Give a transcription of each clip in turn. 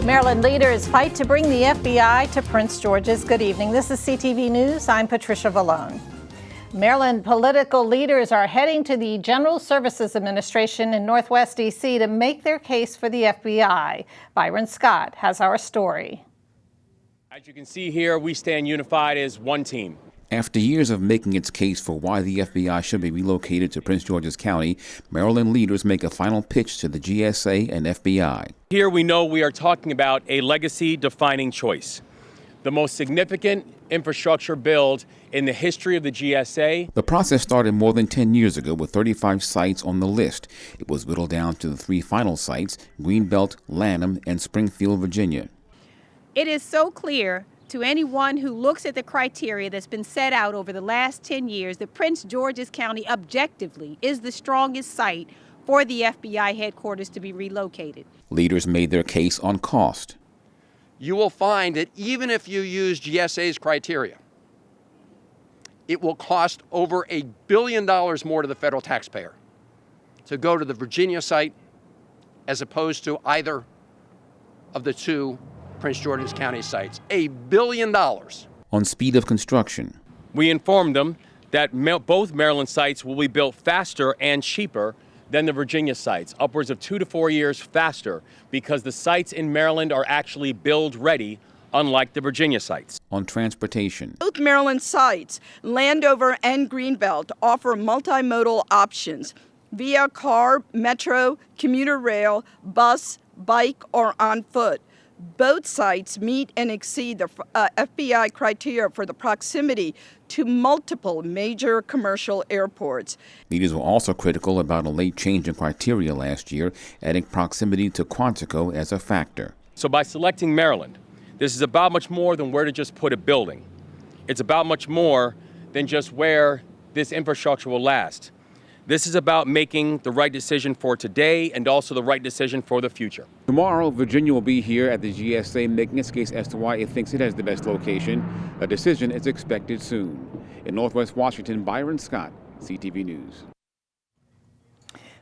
Maryland leaders fight to bring the FBI to Prince George's. Good evening. This is CTV News. I'm Patricia Vallone. Maryland political leaders are heading to the General Services Administration in Northwest D.C. to make their case for the FBI. Byron Scott has our story. As you can see here, we stand unified as one team. After years of making its case for why the FBI should be relocated to Prince George's County, Maryland leaders make a final pitch to the GSA and FBI. Here we know we are talking about a legacy-defining choice. The most significant infrastructure build in the history of the GSA. The process started more than 10 years ago with 35 sites on the list. It was whittled down to the 3 final sites, Greenbelt, Lanham, and Springfield, Virginia. It is so clear to anyone who looks at the criteria that's been set out over the last 10 years that Prince George's County objectively is the strongest site for the FBI headquarters to be relocated. Leaders made their case on cost. You will find that even if you use GSA's criteria, it will cost over $1 billion more to the federal taxpayer to go to the Virginia site as opposed to either of the 2 Prince George's County sites. $1 billion. On speed of construction. We informed them that both Maryland sites will be built faster and cheaper than the Virginia sites, upwards of 2 to 4 years faster, because the sites in Maryland are actually build ready, unlike the Virginia sites. On transportation. Both Maryland sites, Landover and Greenbelt, offer multimodal options via car, metro, commuter rail, bus, bike, or on foot. Both sites meet and exceed the FBI criteria for the proximity to multiple major commercial airports. Leaders were also critical about a late change in criteria last year, adding proximity to Quantico as a factor. So by selecting Maryland, this is about much more than where to just put a building. It's about much more than just where this infrastructure will last. This is about making the right decision for today and also the right decision for the future. Tomorrow, Virginia will be here at the GSA making its case as to why it thinks it has the best location. A decision is expected soon. In Northwest Washington, Byron Scott, CTV News.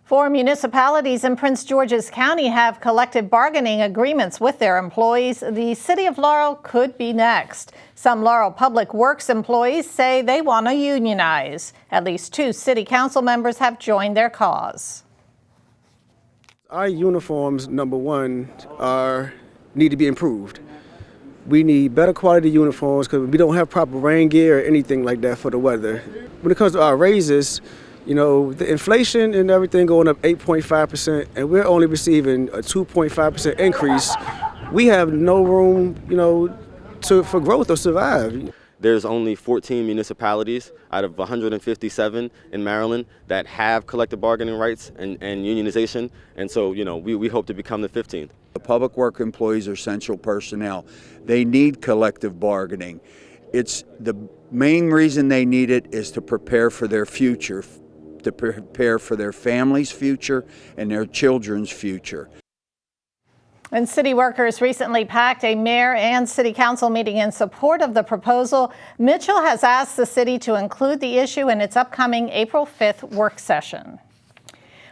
4 municipalities in Prince George's County have collective bargaining agreements with their employees. The city of Laurel could be next. Some Laurel Public Works employees say they want to unionize. At least 2 city council members have joined their cause. Our uniforms, number one, need to be improved. We need better quality uniforms because we don't have proper rain gear or anything like that for the weather. When it comes to our raises, you know, the inflation and everything going up 8.5%, and we're only receiving a 2.5% increase. We have no room, you know, for growth or survive. There's only 14 municipalities out of 157 in Maryland that have collective bargaining rights and unionization, and so, you know, we hope to become the 15th. The public work employees are essential personnel. They need collective bargaining. It's the main reason they need it is to prepare for their future, to prepare for their family's future and their children's future. And city workers recently packed a mayor and city council meeting in support of the proposal. Mitchell has asked the city to include the issue in its upcoming April 5th work session.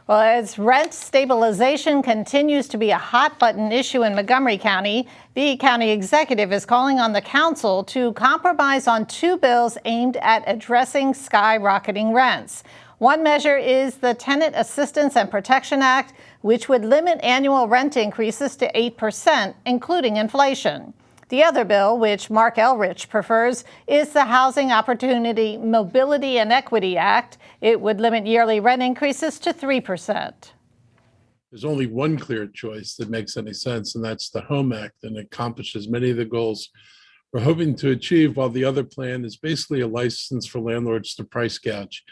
Well, as rent stabilization continues to be a hot-button issue in Montgomery County, the county executive is calling on the council to compromise on 2 bills aimed at addressing skyrocketing rents. One measure is the Tenant Assistance and Protection Act, which would limit annual rent increases to 8%, including inflation. The other bill, which Mark Elrich prefers, is the Housing Opportunity, Mobility, and Equity Act. It would limit yearly rent increases to 3%. There's only one clear choice that makes any sense, and that's the Home Act, and it accomplishes many of the goals we're hoping to achieve, while the other plan is basically a license for landlords to price gouge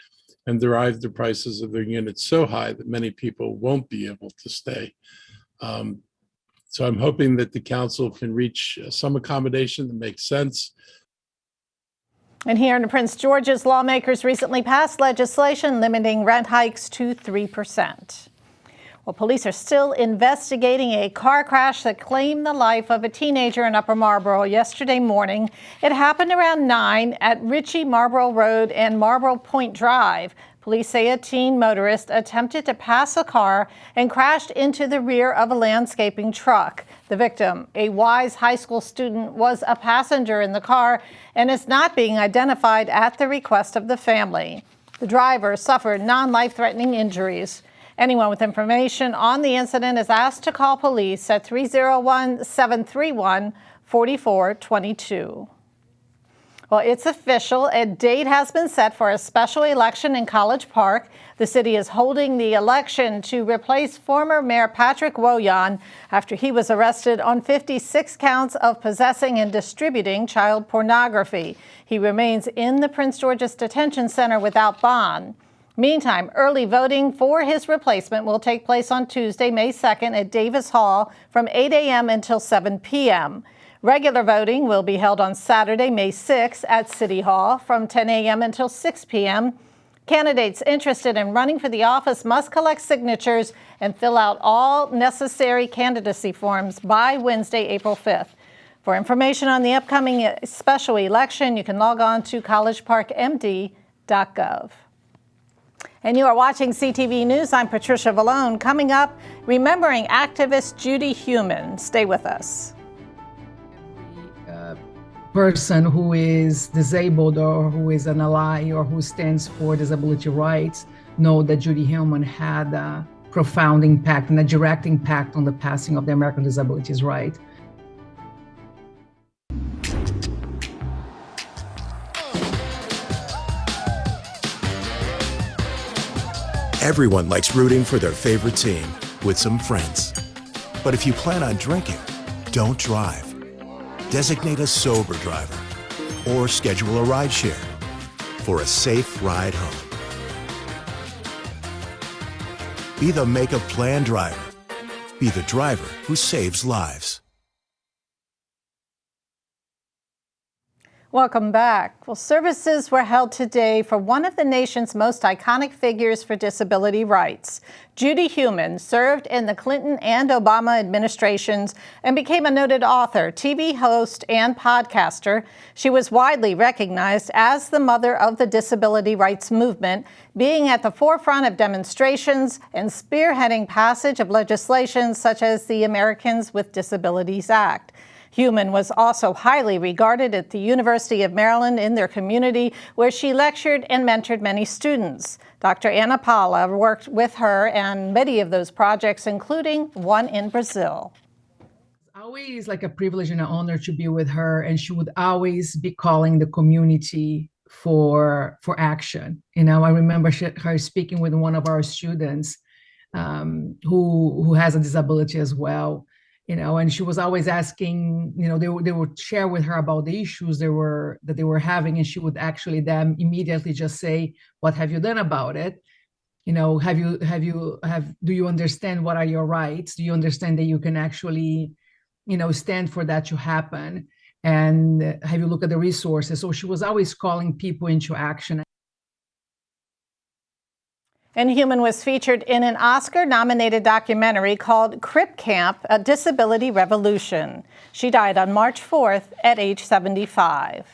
and derive the prices of their units so high that many people won't be able to stay. So I'm hoping that the council can reach some accommodation that makes sense. And here in Prince George's, lawmakers recently passed legislation limiting rent hikes to 3%. Well, police are still investigating a car crash that claimed the life of a teenager in Upper Marlboro yesterday morning. It happened around 9 at Ritchie Marlboro Road and Marlboro Point Drive. Police say a teen motorist attempted to pass a car and crashed into the rear of a landscaping truck. The victim, a Wise High School student, was a passenger in the car and is not being identified at the request of the family. The driver suffered non-life-threatening injuries. Anyone with information on the incident is asked to call police at 301-731-4422. Well, it's official. A date has been set for a special election in College Park. The city is holding the election to replace former Mayor Patrick Woyan after he was arrested on 56 counts of possessing and distributing child pornography. He remains in the Prince George's Detention Center without bond. Meantime, early voting for his replacement will take place on Tuesday, May 2nd at Davis Hall from 8 a.m. until 7 p.m. Regular voting will be held on Saturday, May 6th at City Hall from 10 a.m. until 6 p.m. Candidates interested in running for the office must collect signatures and fill out all necessary candidacy forms by Wednesday, April 5th. For information on the upcoming special election, you can log on to collegeparkmd.gov. And you are watching CTV News. I'm Patricia Vallone. Coming up, remembering activist Judy Heumann. Stay with us. Person who is disabled or who is an ally or who stands for disability rights know that Judy Heumann had a profound impact and a direct impact on the passing of the American Disabilities Right. Everyone likes rooting for their favorite team with some friends. But if you plan on drinking, don't drive. Designate a sober driver or schedule a rideshare for a safe ride home. Be the make a plan driver. Be the driver who saves lives. Welcome back. Well, services were held today for one of the nation's most iconic figures for disability rights. Judy Heumann served in the Clinton and Obama administrations and became a noted author, TV host, and podcaster. She was widely recognized as the mother of the disability rights movement, being at the forefront of demonstrations and spearheading passage of legislation such as the Americans with Disabilities Act. Heumann was also highly regarded at the University of Maryland in their community, where she lectured and mentored many students. Dr. Ana Paula worked with her on many of those projects, including one in Brazil. Always like a privilege and an honor to be with her, and she would always be calling the community for action. You know, I remember her speaking with one of our students who has a disability as well. You know, and she was always asking, you know, they would share with her about the issues that they were having, and she would actually then immediately just say, "What have you done about it? You know, do you understand what are your rights? Do you understand that you can actually, you know, stand for that to happen? And have you looked at the resources?" So she was always calling people into action. And Heumann was featured in an Oscar-nominated documentary called Crip Camp, A Disability Revolution. She died on March 4th at age 75.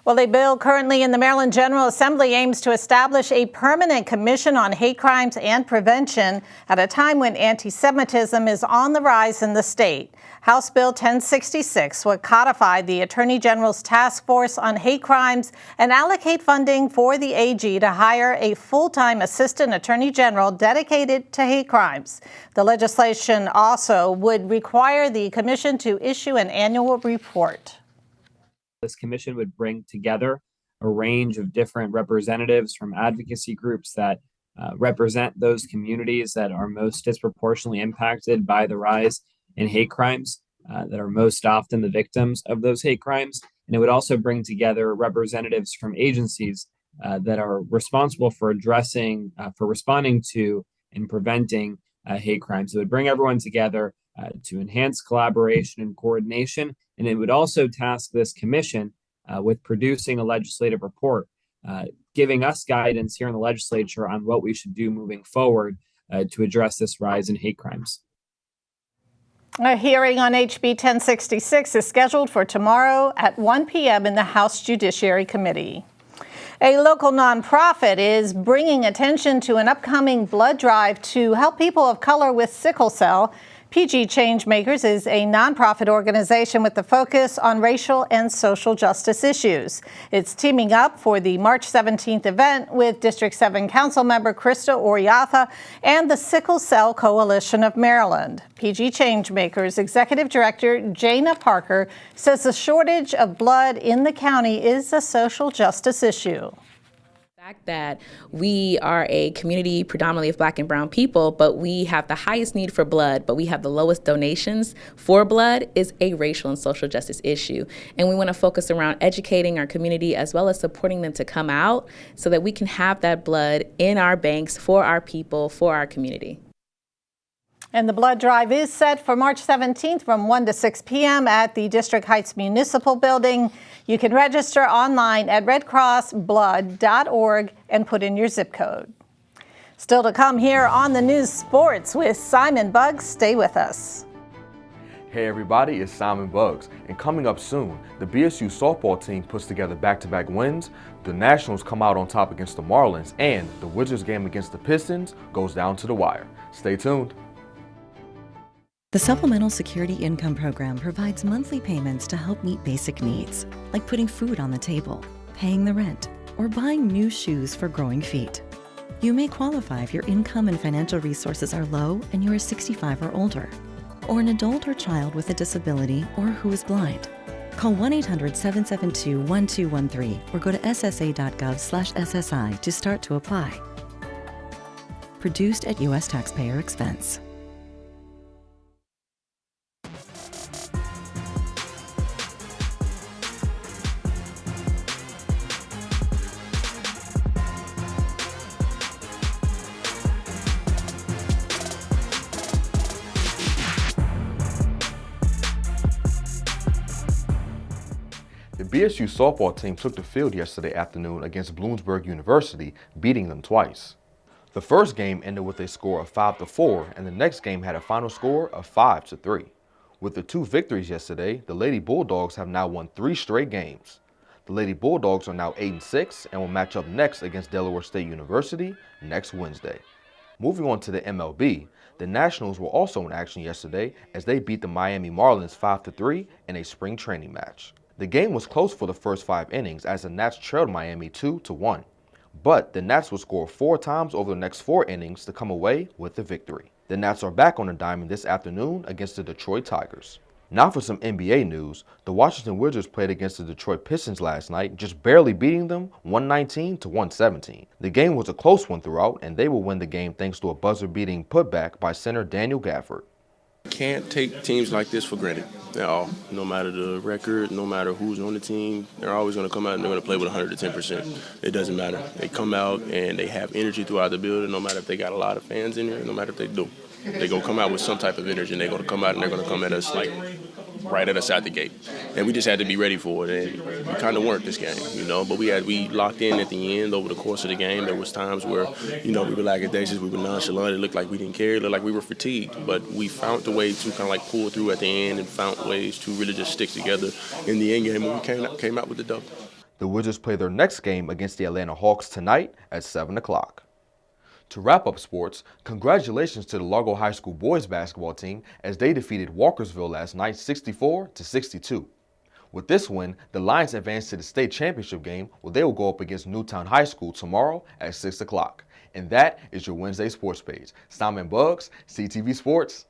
Well, a bill currently in the Maryland General Assembly aims to establish a permanent commission on hate crimes and prevention at a time when anti-Semitism is on the rise in the state. House Bill 1066 would codify the Attorney General's task force on hate crimes and allocate funding for the AG to hire a full-time assistant attorney general dedicated to hate crimes. The legislation also would require the commission to issue an annual report. This commission would bring together a range of different representatives from advocacy groups that represent those communities that are most disproportionately impacted by the rise in hate crimes, that are most often the victims of those hate crimes. And it would also bring together representatives from agencies that are responsible for addressing, for responding to and preventing hate crimes. It would bring everyone together to enhance collaboration and coordination. And it would also task this commission with producing a legislative report, giving us guidance here in the legislature on what we should do moving forward to address this rise in hate crimes. A hearing on HB 1066 is scheduled for tomorrow at 1 p.m. in the House Judiciary Committee. A local nonprofit is bringing attention to an upcoming blood drive to help people of color with sickle cell. PG Changemakers is a nonprofit organization with the focus on racial and social justice issues. It's teaming up for the March 17th event with District 7 Council member Krista Oriatha and the Sickle Cell Coalition of Maryland. PG Changemakers Executive Director Jana Parker says the shortage of blood in the county is a social justice issue. That we are a community predominantly of Black and brown people, but we have the highest need for blood, but we have the lowest donations for blood is a racial and social justice issue. And we want to focus around educating our community as well as supporting them to come out so that we can have that blood in our banks for our people, for our community. And the blood drive is set for March 17th from 1 to 6 p.m. at the District Heights Municipal Building. You can register online at redcrossblood.org and put in your zip code. Still to come here on the News Sports with Simon Buggs. Stay with us. Hey everybody, it's Simon Buggs, and coming up soon, the BSU softball team puts together back-to-back wins, the Nationals come out on top against the Marlins, and the Wizards game against the Pistons goes down to the wire. Stay tuned. The Supplemental Security Income Program provides monthly payments to help meet basic needs, like putting food on the table, paying the rent, or buying new shoes for growing feet. You may qualify if your income and financial resources are low and you are 65 or older, or an adult or child with a disability or who is blind. Call 1-800-772-1213 or go to ssa.gov/SSI to start to apply. Produced at U.S. taxpayer expense. The BSU softball team took the field yesterday afternoon against Bloomsburg University, beating them twice. The first game ended with a score of 5-4, and the next game had a final score of 5-3. With the two victories yesterday, the Lady Bulldogs have now won 3 straight games. The Lady Bulldogs are now 8-6 and will match up next against Delaware State University next Wednesday. Moving on to the MLB, the Nationals were also in action yesterday as they beat the Miami Marlins 5-3 in a spring training match. The game was close for the first 5 innings as the Nats trailed Miami 2-1. But the Nats would score 4 times over the next 4 innings to come away with the victory. The Nats are back on the diamond this afternoon against the Detroit Tigers. Now for some NBA news, the Washington Wizards played against the Detroit Pistons last night, just barely beating them 119-117. The game was a close one throughout, and they will win the game thanks to a buzzer-beating putback by center Daniel Gafford. Can't take teams like this for granted at all. No matter the record, no matter who's on the team, they're always going to come out and they're going to play with 110%. It doesn't matter. They come out and they have energy throughout the building, no matter if they got a lot of fans in there, no matter if they do. They're going to come out with some type of energy, and they're going to come out and they're going to come at us like right at us out the gate. And we just had to be ready for it, and we kind of weren't this game, you know. But we locked in at the end over the course of the game. There was times where, you know, we were lackadaisical, we were nonchalant. It looked like we didn't care. It looked like we were fatigued. But we found a way to kind of like pull through at the end and found ways to really just stick together in the end game, and we came out with the dub. The Wizards play their next game against the Atlanta Hawks tonight at 7 o'clock. To wrap up sports, congratulations to the Largo High School boys basketball team as they defeated Walkersville last night 64-62. With this win, the Lions advanced to the state championship game where they will go up against Newtown High School tomorrow at 6 o'clock. And that is your Wednesday sports page. Simon Buggs, CTV Sports.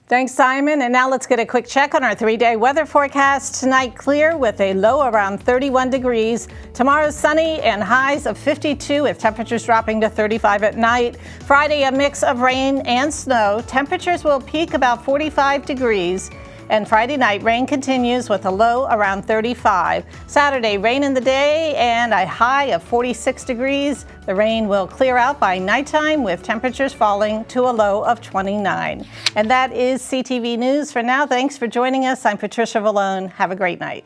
Thanks, Simon. And now let's get a quick check on our 3-day weather forecast. Tonight, clear with a low around 31 degrees. Tomorrow, sunny and highs of 52 with temperatures dropping to 35 at night. Friday, a mix of rain and snow. Temperatures will peak about 45 degrees. And Friday night, rain continues with a low around 35. Saturday, rain in the day and a high of 46 degrees. The rain will clear out by nighttime with temperatures falling to a low of 29. And that is CTV News for now. Thanks for joining us. I'm Patricia Vallone. Have a great night.